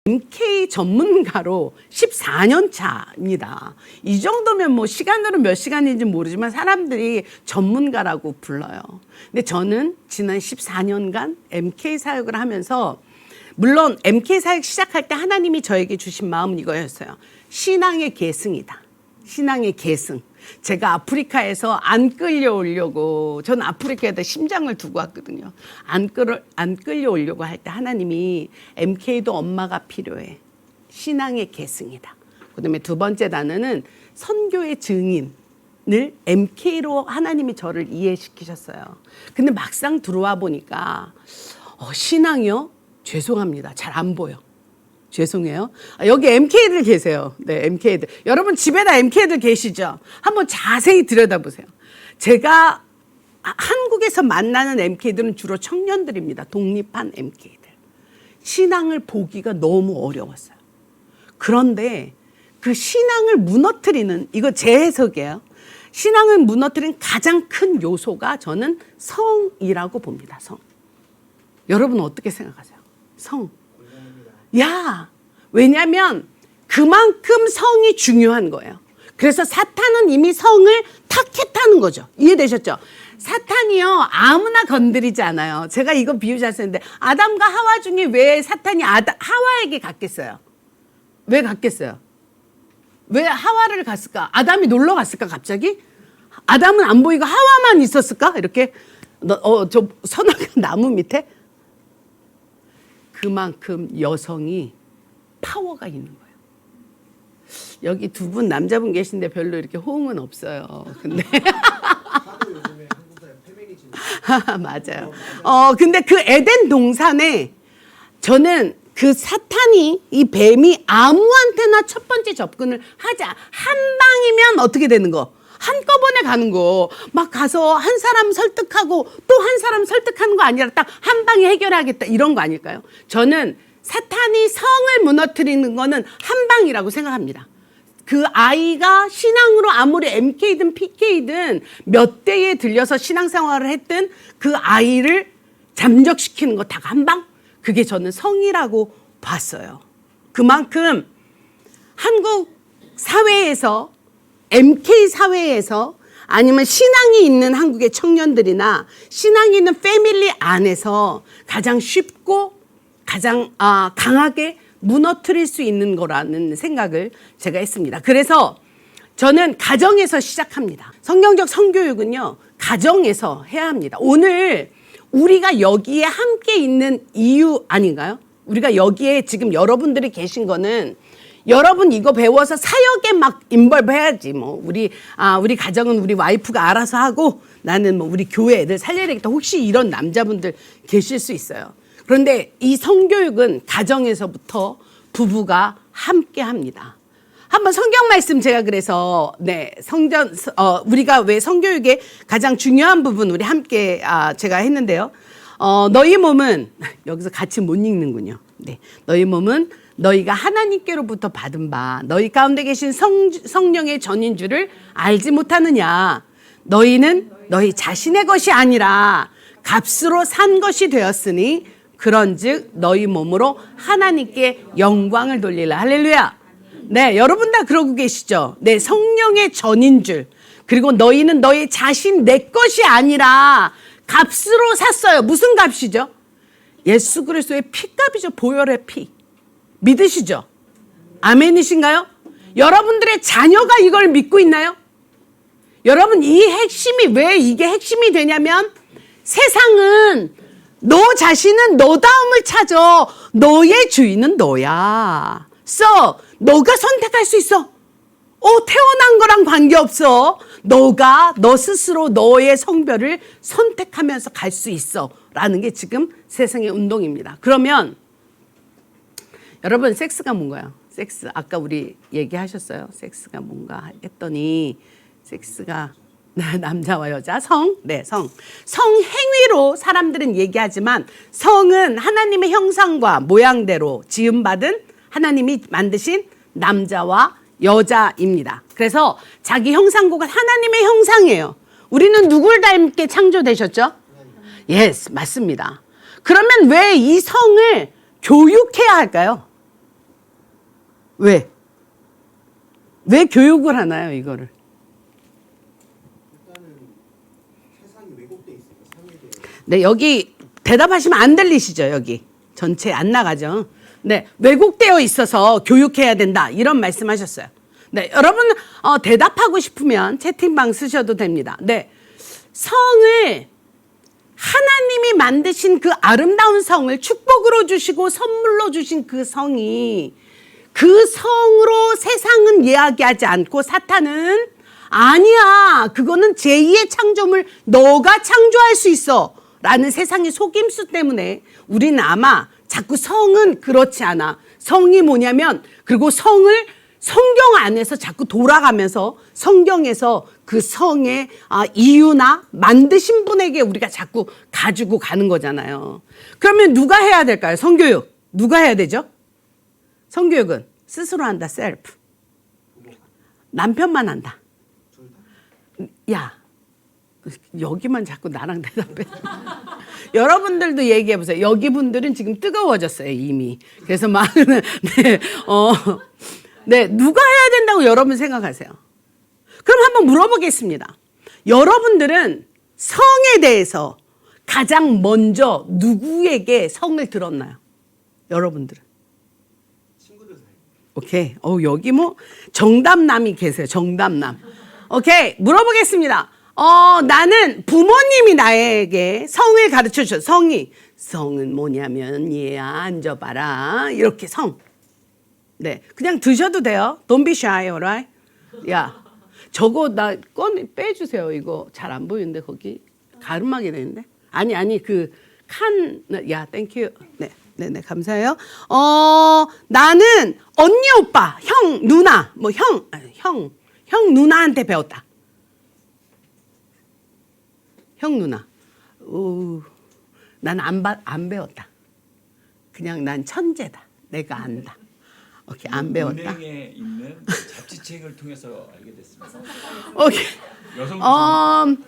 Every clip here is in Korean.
MK 전문가로 14년 차입니다. 이 정도면 뭐 시간으로 몇 시간인지 모르지만 사람들이 전문가라고 불러요. 근데 저는 지난 14년간 MK 사역을 하면서, 물론 MK 사역 시작할 때 하나님이 저에게 주신 마음은 이거였어요. 신앙의 계승이다. 신앙의 계승. 제가 아프리카에서 안 끌려오려고, 저는 아프리카에다 심장을 두고 왔거든요. 안 끌려오려고 할 때 하나님이 MK도 엄마가 필요해. 신앙의 계승이다. 그 다음에 두 번째 단어는 선교의 증인을 MK로 하나님이 저를 이해시키셨어요. 근데 막상 들어와 보니까 신앙이요? 죄송합니다. 잘 안 보여. 죄송해요. 여기 MK들 계세요. 네, MK들. 여러분 집에다 MK들 계시죠? 한번 자세히 들여다보세요. 제가 한국에서 만나는 MK들은 주로 청년들입니다. 독립한 MK들. 신앙을 보기가 너무 어려웠어요. 그런데 그 신앙을 무너뜨리는, 이거 제 해석이에요. 신앙을 무너뜨리는 가장 큰 요소가 저는 성이라고 봅니다. 성. 여러분 어떻게 생각하세요? 성. 야, 왜냐면 그만큼 성이 중요한 거예요. 그래서 사탄은 이미 성을 타켓하는 거죠. 이해되셨죠? 사탄이요, 아무나 건드리지 않아요. 제가 이거 비유 잘 쓰는데, 아담과 하와 중에 왜 사탄이 하와에게 갔겠어요? 왜 갔겠어요? 왜 하와를 갔을까? 아담이 놀러 갔을까, 갑자기? 아담은 안 보이고 하와만 있었을까? 이렇게, 저 선악의 나무 밑에? 그만큼 여성이 파워가 있는 거예요. 여기 두 분 남자분 계신데 별로 이렇게 호응은 없어요. 근데 맞아요. 근데 그 에덴 동산에 저는 그 사탄이, 이 뱀이 아무한테나 첫 번째 접근을 하자. 한 방이면 어떻게 되는 거? 한꺼번에 가는 거. 막 가서 한 사람 설득하고 또 한 사람 설득하는 거 아니라 딱 한 방에 해결하겠다, 이런 거 아닐까요? 저는 사탄이 성을 무너뜨리는 거는 한 방이라고 생각합니다. 그 아이가 신앙으로 아무리 MK든 PK든 몇 대에 들려서 신앙생활을 했든 그 아이를 잠적시키는 거 다 한 방? 그게 저는 성이라고 봤어요. 그만큼 한국 사회에서, MK 사회에서, 아니면 신앙이 있는 한국의 청년들이나 신앙이 있는 패밀리 안에서 가장 쉽고 가장 강하게 무너뜨릴 수 있는 거라는 생각을 제가 했습니다. 그래서 저는 가정에서 시작합니다. 성경적 성교육은요, 가정에서 해야 합니다. 오늘 우리가 여기에 함께 있는 이유 아닌가요? 우리가 여기에 지금 여러분들이 계신 거는, 여러분 이거 배워서 사역에 막 인벌브 해야지. 뭐 우리 가정은 우리 와이프가 알아서 하고 나는 뭐 우리 교회 애들 살려야 되겠다. 혹시 이런 남자분들 계실 수 있어요. 그런데 이 성교육은 가정에서부터 부부가 함께 합니다. 한번 성경 말씀 제가 그래서 우리가 왜 성교육의 가장 중요한 부분 우리 함께 제가 했는데요. 너희 몸은 여기서 같이 못 읽는군요. 네, 너희 몸은 너희가 하나님께로부터 받은 바 너희 가운데 계신 성령의 전인 줄을 알지 못하느냐. 너희는 너희 자신의 것이 아니라 값으로 산 것이 되었으니 그런즉 너희 몸으로 하나님께 영광을 돌리라. 할렐루야. 네, 여러분 다 그러고 계시죠? 네, 성령의 전인 줄. 그리고 너희는 너희 자신 내 것이 아니라 값으로 샀어요. 무슨 값이죠? 예수 그리스도의 피값이죠. 보혈의 피. 믿으시죠? 아멘이신가요? 여러분들의 자녀가 이걸 믿고 있나요? 여러분, 이 핵심이, 왜 이게 핵심이 되냐면, 세상은 너 자신은 너 다음을 찾아. 너의 주인은 너야. 너가 선택할 수 있어. 태어난 거랑 관계없어. 너 스스로 너의 성별을 선택하면서 갈 수 있어. 라는 게 지금 세상의 운동입니다. 그러면 여러분, 섹스가 뭔가요? 섹스. 아까 우리 얘기하셨어요. 섹스가 뭔가 했더니, 섹스가 남자와 여자, 성. 네, 성. 성행위로 사람들은 얘기하지만 성은 하나님의 형상과 모양대로 지음받은 하나님이 만드신 남자와 여자입니다. 그래서 자기 형상고가 하나님의 형상이에요. 우리는 누굴 닮게 창조되셨죠? 예스, 맞습니다. 그러면 왜 이 성을 교육해야 할까요? 왜? 왜 교육을 하나요, 이거를? 일단은 세상이 왜곡돼 있으니까 상에 대해. 네, 여기 대답하시면 안 들리시죠, 여기. 전체 안 나가죠. 네, 왜곡되어 있어서 교육해야 된다. 이런 말씀하셨어요. 네, 여러분 대답하고 싶으면 채팅방 쓰셔도 됩니다. 네, 성을 하나님이 만드신 그 아름다운 성을 축복으로 주시고 선물로 주신 그 성이 그 성으로 세상은 이야기하지 않고 사탄은 아니야, 그거는 제2의 창조물 너가 창조할 수 있어 라는 세상의 속임수 때문에 우리는 아마 자꾸 성은 그렇지 않아. 성이 뭐냐면, 그리고 성을 성경 안에서 자꾸 돌아가면서 성경에서 그 성의 이유나 만드신 분에게 우리가 자꾸 가지고 가는 거잖아요. 그러면 누가 해야 될까요? 성교육. 누가 해야 되죠? 성교육은 스스로 한다, 셀프. 남편만 한다. 야, 여기만 자꾸 나랑 대답해. 여러분들도 얘기해 보세요. 여기 분들은 지금 뜨거워졌어요, 이미. 그래서 막, 네, 누가 해야 된다고 여러분 생각하세요? 그럼 한번 물어보겠습니다. 여러분들은 성에 대해서 가장 먼저 누구에게 성을 들었나요? 여러분들은. 친구들 사이. 오케이. 여기 뭐 정답남이 계세요. 정답남. 오케이. 물어보겠습니다. 나는 부모님이 나에게 성을 가르쳐 주셨어. 성은 뭐냐면, 얘야, 앉아봐라. 이렇게 성. 네. 그냥 드셔도 돼요. Don't be shy, alright? 야, 저거 빼주세요. 이거 잘 안 보이는데, 거기. 가름하게 되는데. 아니, 야, 땡큐. 네, 감사해요. 나는 언니, 오빠, 형, 누나, 형, 누나한테 배웠다. 형, 누나. 난 안 배웠다. 그냥 난 천재다. 내가 안다. 오케이, 안 배웠다. 은행에 있는 잡지책을 통해서 알게 됐습니다. 오케이. 여성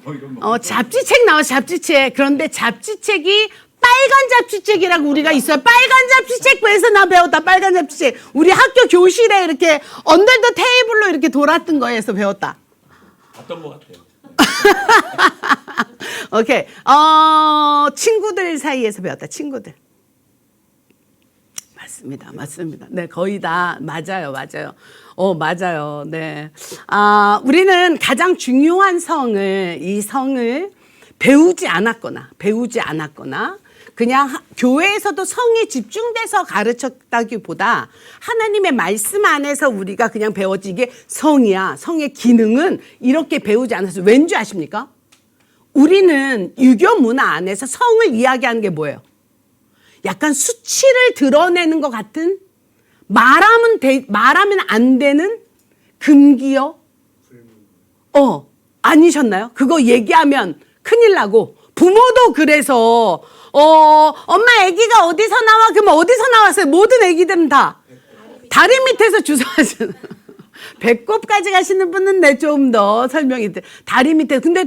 이런 거. 잡지책 나와, 잡지책. 그런데 잡지책이 빨간 잡지책이라고 우리가 있어요. 빨간 잡지책에서 나 배웠다. 빨간 잡지책. 우리 학교 교실에 이렇게 언더 더 테이블로 이렇게 돌았던 거에서 배웠다. 봤던 것 같아요. 오케이. 친구들 사이에서 배웠다. 친구들. 맞습니다. 네, 거의 다 맞아요. 맞아요. 네. 우리는 가장 중요한 이 성을 배우지 않았거나 그냥 교회에서도 성에 집중돼서 가르쳤다기보다 하나님의 말씀 안에서 우리가 그냥 배웠지, 이게 성이야. 성의 기능은 이렇게 배우지 않았어요. 왠지 아십니까? 우리는 유교 문화 안에서 성을 이야기하는 게 뭐예요? 약간 수치를 드러내는 것 같은, 말하면 안 되는 금기어? 아니셨나요? 그거 얘기하면 큰일 나고, 부모도 그래서, 엄마 아기가 어디서 나와? 그러면 어디서 나왔어요? 모든 아기들은 다 다리 밑에서 주워하시는. 배꼽까지 가시는 분은 좀 더 설명이 돼. 다리 밑에. 근데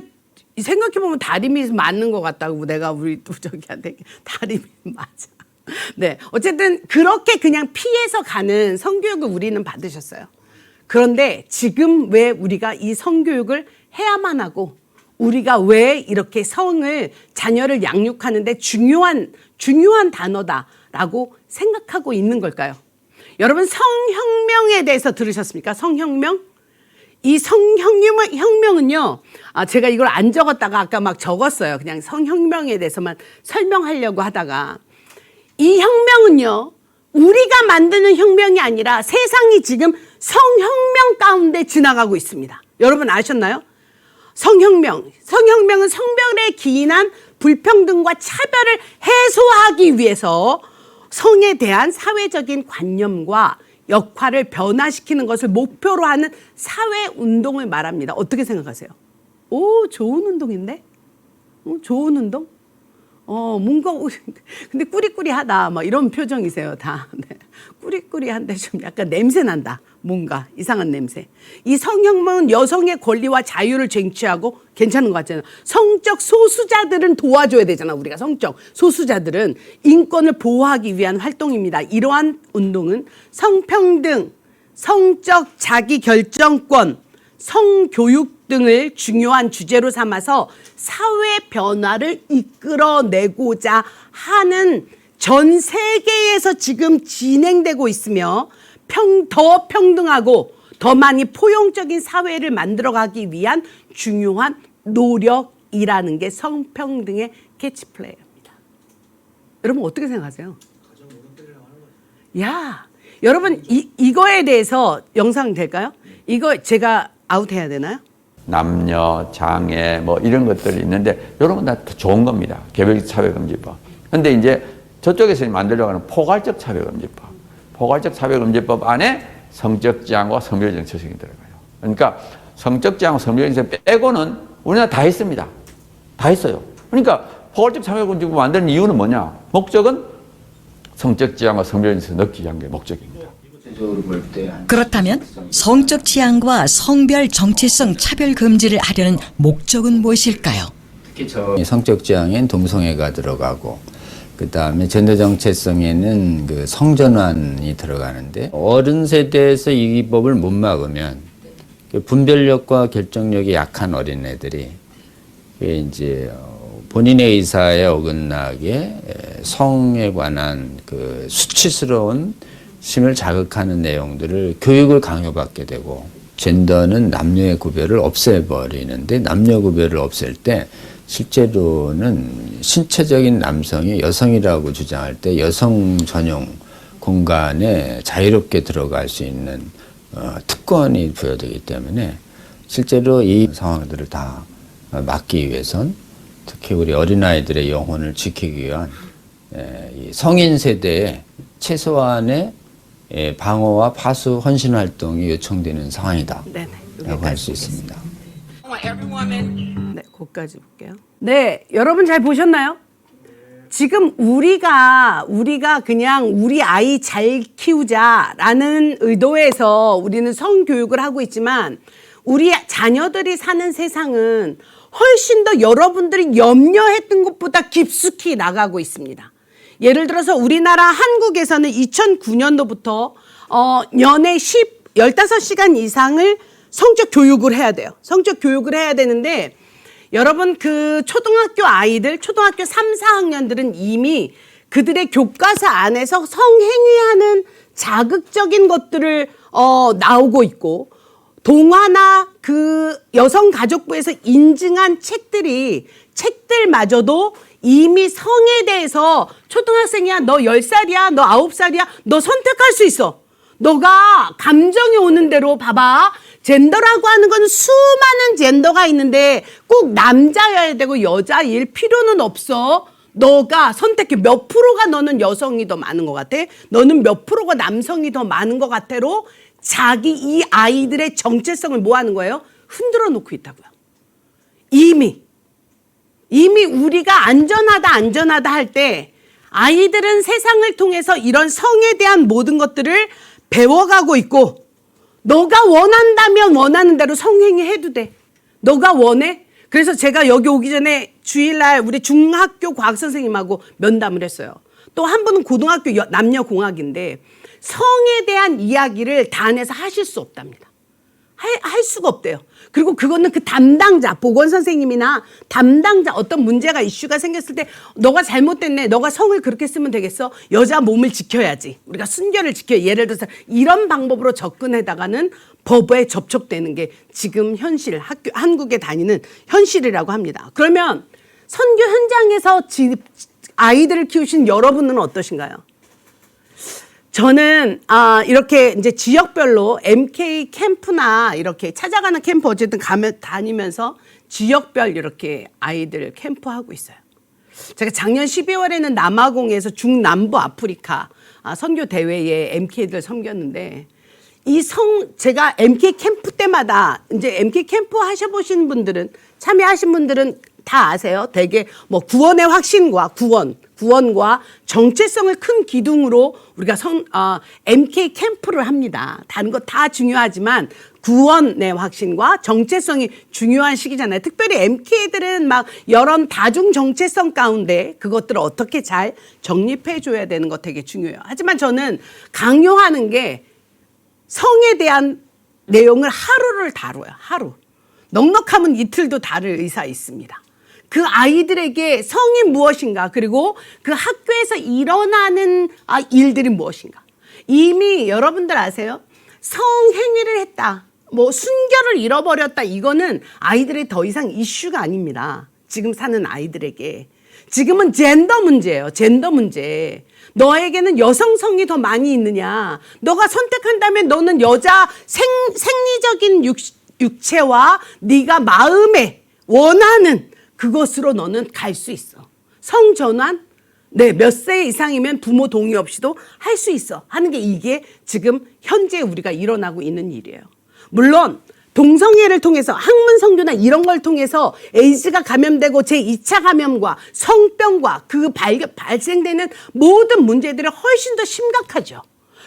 생각해보면 다리 밑 맞는 것 같다고, 내가 우리 저기한테 다리 밑 맞아. 네, 어쨌든 그렇게 그냥 피해서 가는 성교육을 우리는 받으셨어요. 그런데 지금 왜 우리가 이 성교육을 해야만 하고, 우리가 왜 이렇게 성을, 자녀를 양육하는데 중요한 단어다라고 생각하고 있는 걸까요? 여러분, 성혁명에 대해서 들으셨습니까? 성혁명? 이 성혁명은요, 제가 이걸 안 적었다가 아까 막 적었어요. 그냥 성혁명에 대해서만 설명하려고 하다가, 이 혁명은요, 우리가 만드는 혁명이 아니라 세상이 지금 성혁명 가운데 지나가고 있습니다. 여러분 아셨나요? 성혁명은 성별에 기인한 불평등과 차별을 해소하기 위해서 성에 대한 사회적인 관념과 역할을 변화시키는 것을 목표로 하는 사회운동을 말합니다. 어떻게 생각하세요? 좋은 운동인데? 좋은 운동? 뭔가, 근데 꾸리꾸리하다. 막 이런 표정이세요, 다. 네. 꾸리꾸리한데 좀 약간 냄새 난다. 뭔가 이상한 냄새. 이 성혁명은 여성의 권리와 자유를 쟁취하고, 괜찮은 것 같잖아요. 성적 소수자들은 도와줘야 되잖아. 우리가 성적 소수자들은 인권을 보호하기 위한 활동입니다. 이러한 운동은 성평등, 성적 자기결정권, 성교육 등을 중요한 주제로 삼아서 사회 변화를 이끌어내고자 하는 전 세계에서 지금 진행되고 있으며 더 평등하고 더 많이 포용적인 사회를 만들어가기 위한 중요한 노력이라는 게 성평등의 캐치플레이입니다. 여러분 어떻게 생각하세요? 야, 여러분 이거에 대해서 영상 될까요? 이거 제가 아웃해야 되나요? 남녀, 장애 뭐 이런 것들이 있는데 이런 건 다 좋은 겁니다. 개별적 차별금지법. 근데 이제 저쪽에서 만들려고 하는 포괄적 차별금지법. 포괄적 차별금지법 안에 성적 지향과 성별 정체성이 들어가요. 그러니까 성적 지향과 성별 정체성 빼고는 우리나라 다 했습니다. 다 했어요. 그러니까 포괄적 차별금지법 만드는 이유는 뭐냐? 목적은 성적 지향과 성별 정체성을 넣기 위한 게 목적입니다. 그렇다면 성적 취향과 성별 정체성 차별 금지를 하려는 목적은 무엇일까요? 성적 지향엔 동성애가 들어가고 그다음에 젠더 정체성에는 그 성전환이 들어가는데 어른 세대에서 이 법을 못 막으면 분별력과 결정력이 약한 어린애들이 이제 본인의 의사에 어긋나게 성에 관한 그 수치스러운 심을 자극하는 내용들을 교육을 강요받게 되고 젠더는 남녀의 구별을 없애버리는데 남녀 구별을 없앨 때 실제로는 신체적인 남성이 여성이라고 주장할 때 여성 전용 공간에 자유롭게 들어갈 수 있는 특권이 부여되기 때문에 실제로 이 상황들을 다 막기 위해선 특히 우리 어린아이들의 영혼을 지키기 위한 이 성인 세대의 최소한의 방어와 파수 헌신 활동이 요청되는 상황이다라고 할 수 있습니다. 네, 거기까지 볼게요. 네, 여러분 잘 보셨나요? 지금 우리가 그냥 우리 아이 잘 키우자라는 의도에서 우리는 성교육을 하고 있지만 우리 자녀들이 사는 세상은 훨씬 더 여러분들이 염려했던 것보다 깊숙이 나가고 있습니다. 예를 들어서 우리나라 한국에서는 2009년도부터 연애 15시간 이상을 성적 교육을 해야 돼요. 성적 교육을 해야 되는데 여러분 그 초등학교 아이들, 초등학교 3, 4학년들은 이미 그들의 교과서 안에서 성행위하는 자극적인 것들을 나오고 있고 동화나 그 여성가족부에서 인증한 책들마저도 이미 성에 대해서 초등학생이야, 너 10살이야, 너 9살이야, 너 선택할 수 있어. 너가 감정이 오는 대로 봐봐. 젠더라고 하는 건 수많은 젠더가 있는데 꼭 남자여야 되고 여자일 필요는 없어. 너가 선택해. 몇 프로가 너는 여성이 더 많은 것 같아? 너는 몇 프로가 남성이 더 많은 것 같아로 자기 이 아이들의 정체성을 뭐 하는 거예요? 흔들어 놓고 있다고요. 이미 우리가 안전하다 할 때 아이들은 세상을 통해서 이런 성에 대한 모든 것들을 배워가고 있고 너가 원한다면 원하는 대로 성행위 해도 돼. 너가 원해? 그래서 제가 여기 오기 전에 주일날 우리 중학교 과학선생님하고 면담을 했어요. 또 한 분은 고등학교 남녀공학인데 성에 대한 이야기를 단에서 하실 수 없답니다. 할 수가 없대요. 그리고 그거는 그 담당자, 보건선생님이나 담당자 어떤 문제가 이슈가 생겼을 때 너가 잘못됐네. 너가 성을 그렇게 쓰면 되겠어? 여자 몸을 지켜야지. 우리가 순결을 지켜야. 예를 들어서 이런 방법으로 접근해다가는 법에 접촉되는 게 지금 현실, 한국에 다니는 현실이라고 합니다. 그러면 선교 현장에서 아이들을 키우신 여러분은 어떠신가요? 저는 이렇게 이제 지역별로 MK 캠프나 이렇게 찾아가는 캠프 어쨌든 다니면서 지역별 이렇게 아이들 캠프하고 있어요. 제가 작년 12월에는 남아공에서 중남부 아프리카 선교 대회에 MK들 섬겼는데 제가 MK 캠프 때마다 이제 MK 캠프 하셔보신 분들은 참여하신 분들은 다 아세요. 되게 뭐 구원의 확신과 구원과 정체성을 큰 기둥으로 우리가 MK 캠프를 합니다. 다른 거 다 중요하지만 구원의 확신과 정체성이 중요한 시기잖아요. 특별히 MK들은 막 여러 다중 정체성 가운데 그것들을 어떻게 잘 정립해 줘야 되는 거 되게 중요해요. 하지만 저는 강요하는 게 성에 대한 내용을 하루를 다뤄요. 하루. 넉넉하면 이틀도 다룰 의사 있습니다. 그 아이들에게 성이 무엇인가, 그리고 그 학교에서 일어나는 일들이 무엇인가. 이미 여러분들 아세요? 성행위를 했다, 뭐 순결을 잃어버렸다, 이거는 아이들의 더 이상 이슈가 아닙니다. 지금 사는 아이들에게. 지금은 젠더 문제예요. 젠더 문제. 너에게는 여성성이 더 많이 있느냐, 너가 선택한다면 너는 여자 생리적인 육체와 네가 마음에 원하는 그것으로 너는 갈 수 있어. 성전환, 네, 몇 세 이상이면 부모 동의 없이도 할 수 있어 하는 게, 이게 지금 현재 우리가 일어나고 있는 일이에요. 물론 동성애를 통해서, 항문 성교나 이런 걸 통해서 에이즈가 감염되고 제2차 감염과 성병과 그 발생되는 모든 문제들은 훨씬 더 심각하죠.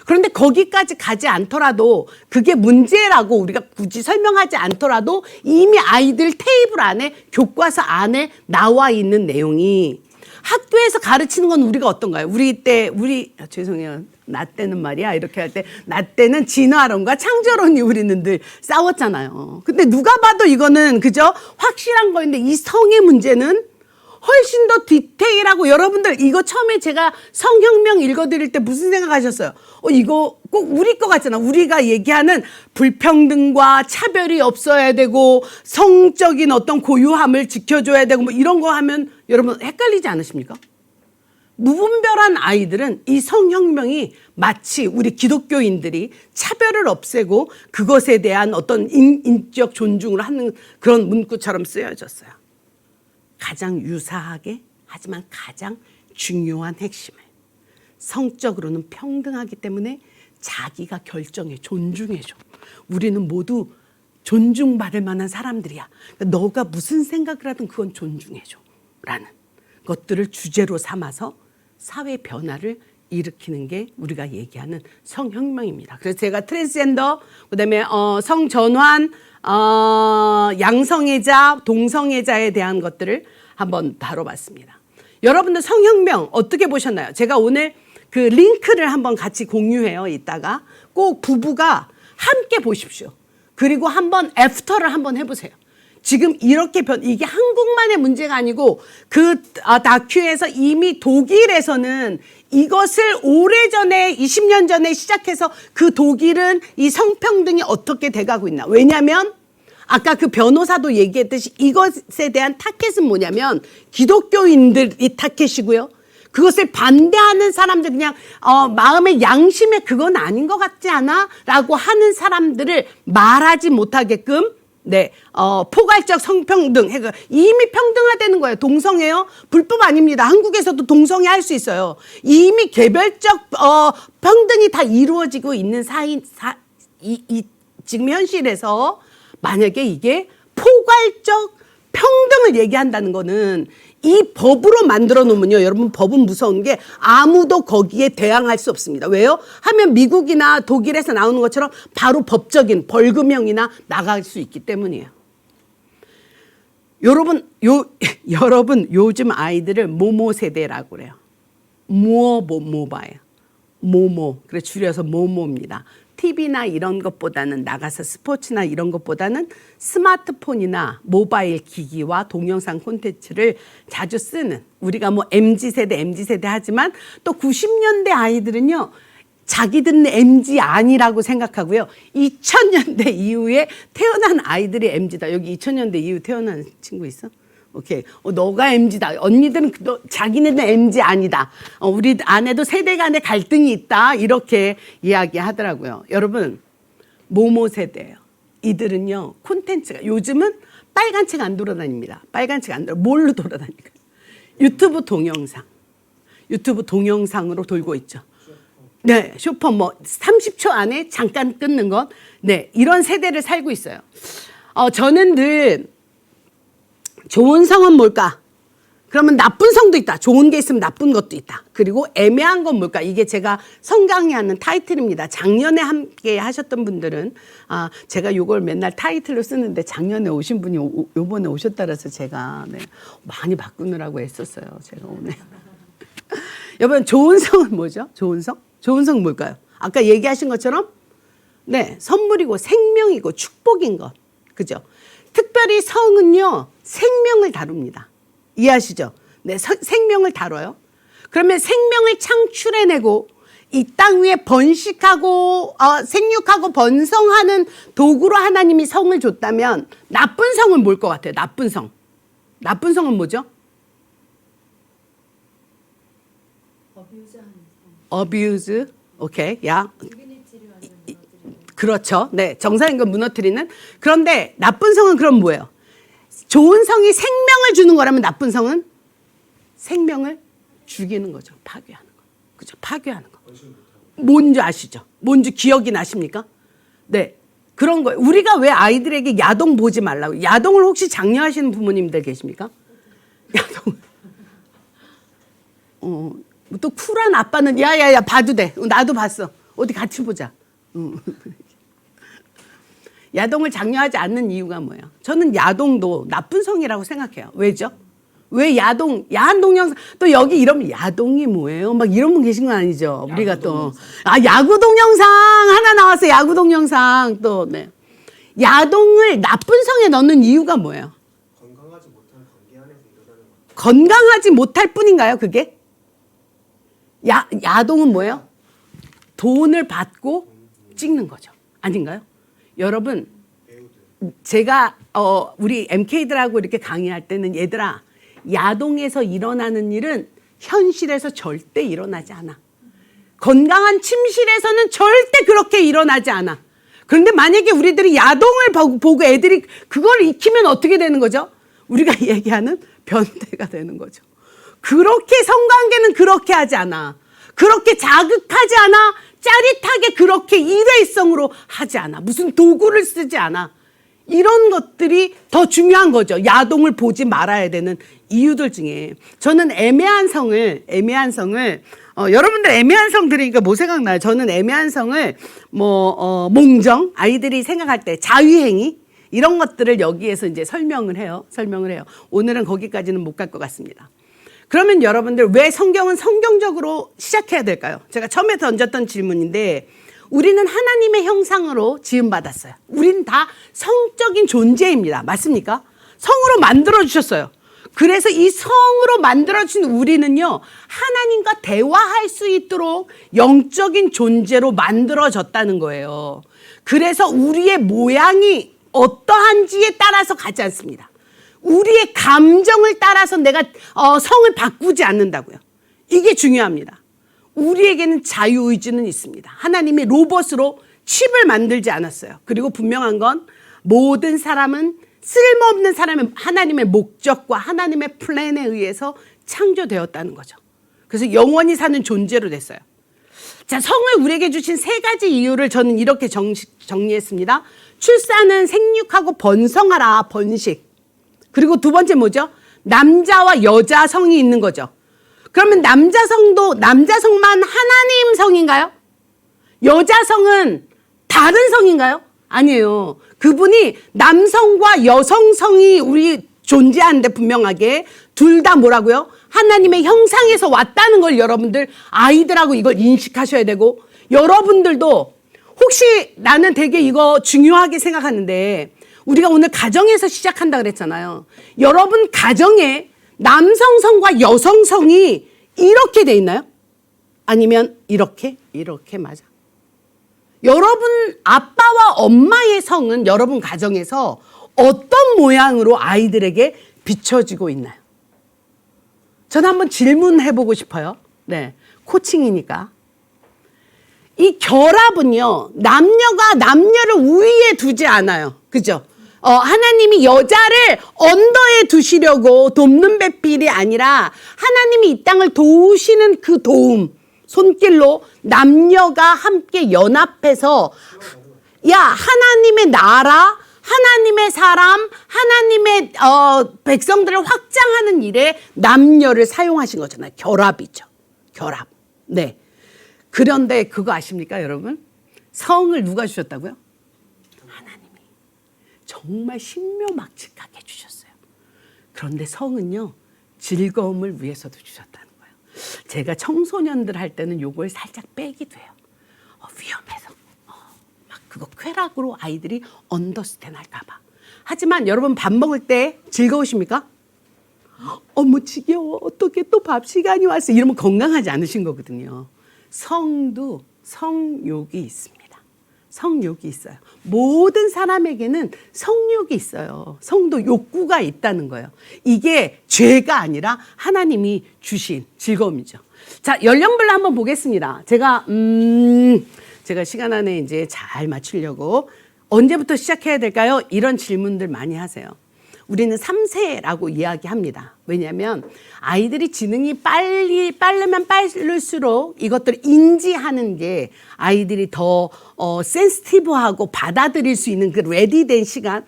그런데 거기까지 가지 않더라도, 그게 문제라고 우리가 굳이 설명하지 않더라도 이미 아이들 테이블 안에, 교과서 안에 나와 있는 내용이, 학교에서 가르치는 건 우리가 어떤가요? 죄송해요. 나 때는 말이야, 이렇게 할 때, 나 때는 진화론과 창조론이 우리는 늘 싸웠잖아요. 근데 누가 봐도 이거는 그저 확실한 거인데, 이 성의 문제는 훨씬 더 디테일하고, 여러분들 이거 처음에 제가 성혁명 읽어드릴 때 무슨 생각하셨어요? 이거 꼭 우리 거 같잖아. 우리가 얘기하는 불평등과 차별이 없어야 되고, 성적인 어떤 고유함을 지켜줘야 되고, 뭐 이런 거 하면 여러분 헷갈리지 않으십니까? 무분별한 아이들은 이 성혁명이 마치 우리 기독교인들이 차별을 없애고 그것에 대한 어떤 인적 존중을 하는 그런 문구처럼 쓰여졌어요. 가장 유사하게, 하지만 가장 중요한 핵심을, 성적으로는 평등하기 때문에 자기가 결정해, 존중해줘. 우리는 모두 존중받을 만한 사람들이야. 그러니까 너가 무슨 생각을 하든 그건 존중해줘 라는 것들을 주제로 삼아서 사회 변화를 일으키는 게 우리가 얘기하는 성혁명입니다. 그래서 제가 트랜스젠더, 그다음에 성전환, 양성애자, 동성애자에 대한 것들을 한번 다뤄봤습니다. 여러분들 성혁명 어떻게 보셨나요? 제가 오늘 그 링크를 한번 같이 공유해요. 이따가 꼭 부부가 함께 보십시오. 그리고 한번 애프터를 한번 해보세요. 지금 이렇게 이게 한국만의 문제가 아니고 그 다큐에서 이미 독일에서는 이것을 오래전에 20년 전에 시작해서 그 독일은 이 성평등이 어떻게 돼가고 있나. 왜냐하면 아까 그 변호사도 얘기했듯이 이것에 대한 타겟은 뭐냐면 기독교인들이 타겟이고요. 그것을 반대하는 사람들, 그냥 마음의 양심에 그건 아닌 것 같지 않아? 라고 하는 사람들을 말하지 못하게끔, 네, 포괄적 성평등, 이미 평등화되는 거예요. 동성애요? 불법 아닙니다. 한국에서도 동성애 할 수 있어요. 이미 개별적 평등이 다 이루어지고 있는 지금 현실에서 만약에 이게 포괄적 평등을 얘기한다는 거는, 이 법으로 만들어 놓으면요, 여러분, 법은 무서운 게 아무도 거기에 대항할 수 없습니다. 왜요? 하면 미국이나 독일에서 나오는 것처럼 바로 법적인 벌금형이나 나갈 수 있기 때문이에요. 여러분 요즘 아이들을 모모 세대라고 그래요. 모바예요. 모모. 그래 줄여서 모모입니다. TV나 이런 것보다는, 나가서 스포츠나 이런 것보다는 스마트폰이나 모바일 기기와 동영상 콘텐츠를 자주 쓰는, 우리가 뭐 MZ세대 하지만 또 90년대 아이들은요, 자기들은 MZ 아니라고 생각하고요. 2000년대 이후에 태어난 아이들이 MZ다. 여기 2000년대 이후 태어난 친구 있어? 오케이. 너가 MZ다. 언니들은 자기네는 MZ 아니다. 우리 안에도 세대 간의 갈등이 있다. 이렇게 이야기하더라고요. 여러분, 모모 세대예요. 이들은요, 콘텐츠가, 요즘은 빨간 책 안 돌아다닙니다. 빨간 책 안 뭘로 돌아다니까? 유튜브 동영상으로 돌고 있죠. 네, 쇼퍼 30초 안에 잠깐 끊는 것. 네, 이런 세대를 살고 있어요. 저는 늘 좋은 성은 뭘까? 그러면 나쁜 성도 있다. 좋은 게 있으면 나쁜 것도 있다. 그리고 애매한 건 뭘까? 이게 제가 성강의하는 타이틀입니다. 작년에 함께 하셨던 분들은, 제가 이걸 맨날 타이틀로 쓰는데 작년에 오신 분이 요번에 오셨다라서 제가 많이 바꾸느라고 했었어요. 제가 오늘. 여러분, 좋은 성은 뭐죠? 좋은 성? 좋은 성 뭘까요? 아까 얘기하신 것처럼 네, 선물이고 생명이고 축복인 것. 그죠? 특별히 성은요, 생명을 다룹니다. 이해하시죠? 네, 생명을 다뤄요. 그러면 생명을 창출해내고 이 땅 위에 번식하고 생육하고 번성하는 도구로 하나님이 성을 줬다면 나쁜 성은 뭘 것 같아요? 나쁜 성. 나쁜 성은 뭐죠? 어뷰즈. 오케이. 야. 그렇죠. 네. 정상인권 무너뜨리는. 그런데 나쁜 성은 그럼 뭐예요? 좋은 성이 생명을 주는 거라면 나쁜 성은 생명을 죽이는 거죠. 파괴하는 거. 그죠? 파괴하는 거. 뭔지 아시죠? 뭔지 기억이 나십니까? 네. 그런 거예요. 우리가 왜 아이들에게 야동 보지 말라고. 야동을 혹시 장려하시는 부모님들 계십니까? 야동. 또 쿨한 아빠는 야야야 봐도 돼. 나도 봤어. 어디 같이 보자. 야동을 장려하지 않는 이유가 뭐예요? 저는 야동도 나쁜 성이라고 생각해요. 왜죠? 왜 야한 동영상, 또 여기 이러면 야동이 뭐예요? 막 이런 분 계신 건 아니죠? 우리가 또. 야구 동영상! 하나 나왔어요. 야구 동영상. 또, 네. 야동을 나쁜 성에 넣는 이유가 뭐예요? 건강하지 못한 관계 안에서 일어나는 것. 건강하지 못할 뿐인가요, 그게? 야동은 뭐예요? 돈을 받고 찍는 거죠. 아닌가요? 여러분, 제가, 우리 MK들하고 이렇게 강의할 때는 얘들아, 야동에서 일어나는 일은 현실에서 절대 일어나지 않아. 건강한 침실에서는 절대 그렇게 일어나지 않아. 그런데 만약에 우리들이 야동을 보고 애들이 그걸 익히면 어떻게 되는 거죠? 우리가 얘기하는 변태가 되는 거죠. 그렇게 성관계는 그렇게 하지 않아. 그렇게 자극하지 않아. 짜릿하게 그렇게 일회성으로 하지 않아. 무슨 도구를 쓰지 않아. 이런 것들이 더 중요한 거죠. 야동을 보지 말아야 되는 이유들 중에. 저는 애매한 성을 여러분들 애매한 성 들으니까 뭐 생각나요? 저는 애매한 성을 몽정, 아이들이 생각할 때 자위행위 이런 것들을 여기에서 이제 설명을 해요. 오늘은 거기까지는 못 갈 것 같습니다. 그러면 여러분들 왜 성경은 성경적으로 시작해야 될까요? 제가 처음에 던졌던 질문인데 우리는 하나님의 형상으로 지음받았어요. 우리는 다 성적인 존재입니다. 맞습니까? 성으로 만들어주셨어요. 그래서 이 성으로 만들어진 우리는요, 하나님과 대화할 수 있도록 영적인 존재로 만들어졌다는 거예요. 그래서 우리의 모양이 어떠한지에 따라서 가지 않습니다. 우리의 감정을 따라서 내가 성을 바꾸지 않는다고요. 이게 중요합니다. 우리에게는 자유의지는 있습니다. 하나님이 로봇으로 칩을 만들지 않았어요. 그리고 분명한 건 모든 사람은 쓸모없는 사람은 하나님의 목적과 하나님의 플랜에 의해서 창조되었다는 거죠. 그래서 영원히 사는 존재로 됐어요. 자, 성을 우리에게 주신 세 가지 이유를 저는 이렇게 정리했습니다. 출산은 생육하고 번성하라, 번식. 그리고 두 번째 뭐죠? 남자와 여자 성이 있는 거죠. 그러면 남자 성만 하나님 성인가요? 여자 성은 다른 성인가요? 아니에요. 그분이 남성과 여성 성이 우리 존재하는데 분명하게 둘 다 뭐라고요? 하나님의 형상에서 왔다는 걸 여러분들 아이들하고 이걸 인식하셔야 되고, 여러분들도 혹시 나는 되게 이거 중요하게 생각하는데 우리가 오늘 가정에서 시작한다 그랬잖아요. 여러분 가정에 남성성과 여성성이 이렇게 돼 있나요? 아니면 이렇게 맞아? 여러분 아빠와 엄마의 성은 여러분 가정에서 어떤 모양으로 아이들에게 비춰지고 있나요? 저는 한번 질문해보고 싶어요. 네, 코칭이니까. 이 결합은요, 남녀가 남녀를 우위에 두지 않아요. 그죠? 하나님이 여자를 언더에 두시려고 돕는 배필이 아니라 하나님이 이 땅을 도우시는 그 도움, 손길로 남녀가 함께 연합해서 하나님의 나라, 하나님의 사람, 하나님의 백성들을 확장하는 일에 남녀를 사용하신 거잖아요. 결합이죠. 결합. 네. 그런데 그거 아십니까, 여러분? 성을 누가 주셨다고요? 하나님이. 정말 신묘막측하게 주셨어요. 그런데 성은요, 즐거움을 위해서도 주셨다는 거예요. 제가 청소년들 할 때는 요걸 살짝 빼기도 해요. 위험해서. 막 그거 쾌락으로 아이들이 언더스탠 할까 봐. 하지만 여러분 밥 먹을 때 즐거우십니까? 어머 지겨워. 어떻게 또 밥 시간이 왔어. 이러면 건강하지 않으신 거거든요. 성도 성욕이 있습니다. 성욕이 있어요. 모든 사람에게는 성욕이 있어요. 성도 욕구가 있다는 거예요. 이게 죄가 아니라 하나님이 주신 즐거움이죠. 자, 연령별로 한번 보겠습니다. 제가 시간 안에 이제 잘 맞추려고 언제부터 시작해야 될까요? 이런 질문들 많이 하세요. 우리는 3세라고 이야기합니다. 왜냐하면 아이들이 지능이 빠르면 빠를수록 이것들을 인지하는 게 아이들이 더 센시티브하고 받아들일 수 있는 그 레디된 시간.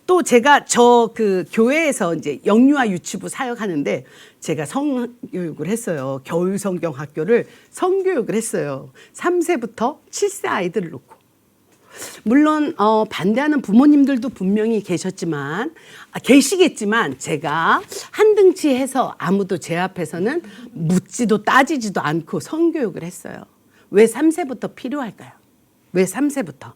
또 제가 그 교회에서 이제 영유아 유치부 사역하는데 제가 성교육을 했어요. 겨울 성경 학교를 성교육을 했어요. 3세부터 7세 아이들을 놓고. 물론 반대하는 부모님들도 분명히 계시겠지만 제가 한등치 해서 아무도 제 앞에서는 묻지도 따지지도 않고 성교육을 했어요. 왜 3세부터 필요할까요? 왜 3세부터?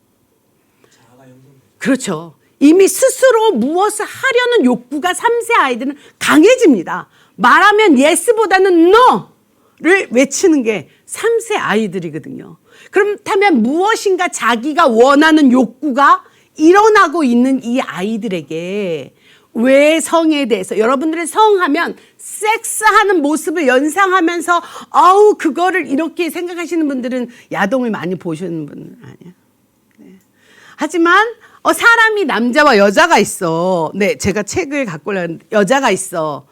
그렇죠. 이미 스스로 무엇을 하려는 욕구가 3세 아이들은 강해집니다. 말하면 yes보다는 no를 외치는 게 3세 아이들이거든요. 그렇다면 무엇인가 자기가 원하는 욕구가 일어나고 있는 이 아이들에게 왜 성에 대해서 여러분들의 성하면 섹스하는 모습을 연상하면서 그거를 이렇게 생각하시는 분들은 야동을 많이 보시는 분은 아니에요. 네. 하지만 사람이 남자와 여자가 있어. 네, 제가 책을 갖고 올라왔는데 여자가 있어.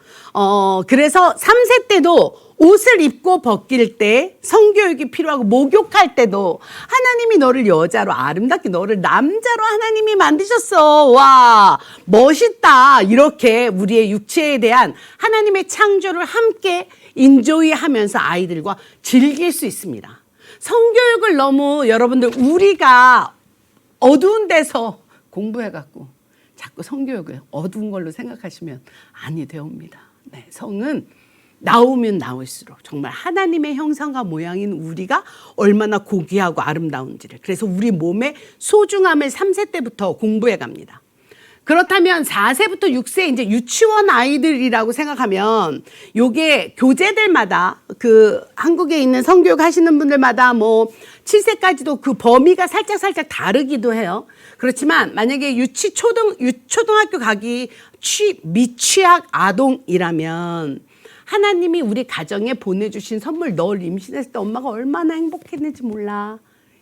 그래서 3세 때도 옷을 입고 벗길 때 성교육이 필요하고 목욕할 때도 하나님이 너를 여자로 아름답게 너를 남자로 하나님이 만드셨어. 와, 멋있다. 이렇게 우리의 육체에 대한 하나님의 창조를 함께 인조이하면서 아이들과 즐길 수 있습니다. 성교육을 너무 여러분들 우리가 어두운 데서 공부해갖고 자꾸 성교육을 어두운 걸로 생각하시면 아니 되옵니다. 네, 성은 나오면 나올수록 정말 하나님의 형상과 모양인 우리가 얼마나 고귀하고 아름다운지를 그래서 우리 몸의 소중함을 3세 때부터 공부해 갑니다. 그렇다면 4세부터 6세 이제 유치원 아이들이라고 생각하면 요게 교재들마다 그 한국에 있는 성교육 하시는 분들마다 뭐 7세까지도 그 범위가 살짝 다르기도 해요. 그렇지만 만약에 초등학교 가기 미취학 아동이라면 하나님이 우리 가정에 보내주신 선물 널 임신했을 때 엄마가 얼마나 행복했는지 몰라.